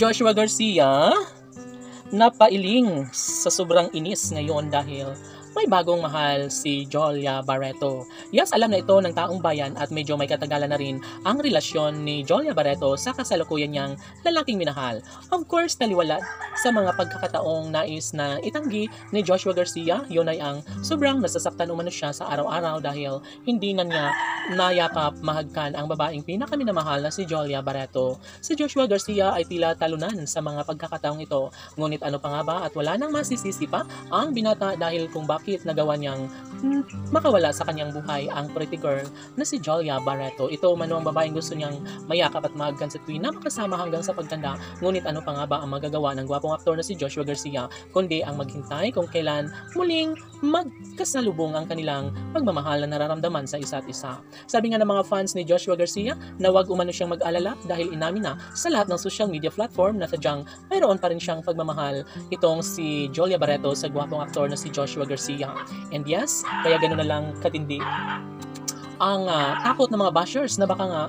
Joshua Garcia napailing sa sobrang inis ngayon dahil may bagong mahal si Jolia Barreto. Yes, alam na ito ng taong bayan at medyo may katagalan na rin ang relasyon ni Jolia Barreto sa kasalukuyan niyang lalaking minahal. Of course, taliwala sa mga pagkakataong nais na itanggi ni Joshua Garcia, yun ay ang sobrang nasasaktan umano siya sa araw-araw dahil hindi na niya nayakap mahagkan ang babaeng pinakaminamahal na si Jolia Barreto. Si Joshua Garcia ay tila talunan sa mga pagkakataong ito. Ngunit ano pa nga ba at wala nang masisisi pa ang binata dahil kung bakit nagawa niyang makawala sa kanyang buhay ang pretty girl na si Jolia Barreto. Ito umano ang babaeng gusto niyang mayakap at mahagkan sa tuwing na makasama hanggang sa pagtanda. Ngunit ano pa nga ba ang magagawa ng gwapong aktor na si Joshua Garcia kundi ang maghintay kung kailan muling magkasalubong ang kanilang pagmamahal na nararamdaman sa isa't isa. Sabi nga ng mga fans ni Joshua Garcia na wag umano siyang mag-alala dahil inamin na sa lahat ng social media platform na sadyang mayroon pa rin siyang pagmamahal itong si Jolia Barreto sa gwapong aktor na si Joshua Garcia. And yes, kaya gano'n na lang katindi ang takot ng mga bashers na baka nga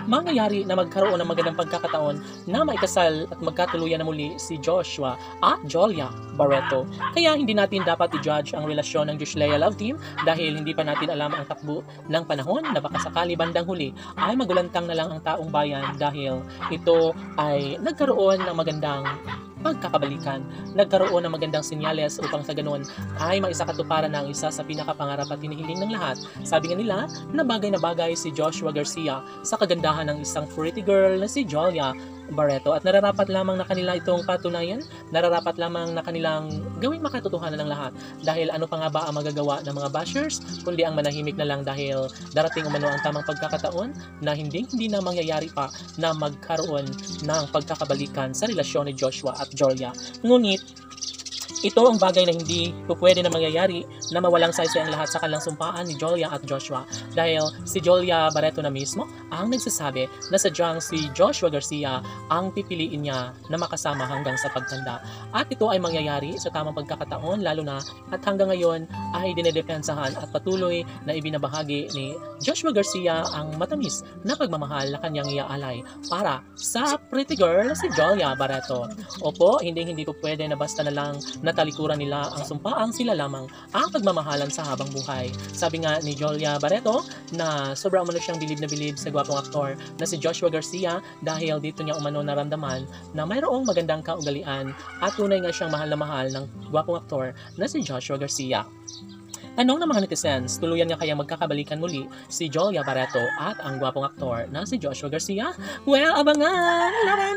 mangyayari na magkaroon ng magandang pagkakataon na maikasal at magkatuluyan na muli si Joshua at Jolia Barreto. Kaya hindi natin dapat i-judge ang relasyon ng Joshua Love Team dahil hindi pa natin alam ang takbo ng panahon na baka sakali bandang huli ay magulantang na lang ang taong bayan dahil ito ay nagkaroon ng magandang pagkakabalikan. Nagkaroon ng magandang senyales upang sa ganun ay maisakatuparan na ang isa sa pinakapangarap at hinihiling ng lahat. Sabi nga nila na bagay si Joshua Garcia sa kagandahan ng isang pretty girl na si Jolia Barreto at nararapat lamang na kanila itong patunayan, nararapat lamang na kanilang gawing makatotohanan ng lahat dahil ano pa nga ba ang magagawa ng mga bashers kundi ang manahimik na lang dahil darating umano ang tamang pagkakataon na hindi na mangyayari pa na magkaroon ng pagkakabalikan sa relasyon ni Joshua at Jolia. Ngunit ito ang bagay na hindi pwede na mangyayari na mawalang saysay ang lahat sa kanilang sumpaan ni Jolia at Joshua dahil si Jolia Barreto na mismo ang nagsasabi na sadyang si Joshua Garcia ang pipiliin niya na makasama hanggang sa pagtanda. At ito ay mangyayari sa tamang pagkakataon lalo na at hanggang ngayon ay dinedepensahan at patuloy na ibinabahagi ni Joshua Garcia ang matamis na pagmamahal na kanyang iaalay para sa pretty girl na si Jolia Barreto. Opo, hindi po pwede na basta na lang natalikuran nila ang sumpaang sila lamang ang pagmamahalan sa habang buhay. Sabi nga ni Jolia Barreto na sobrang umano siyang bilib na bilib sa gwapong aktor na si Joshua Garcia dahil dito niya umano naramdaman na mayroong magandang kaugalian at tunay nga siyang mahal na mahal ng gwapong aktor na si Joshua Garcia. Tanong ng mga netizens, tuluyan niya kaya magkakabalikan muli si Jolia Barreto at ang gwapong aktor na si Joshua Garcia? Well, abangan!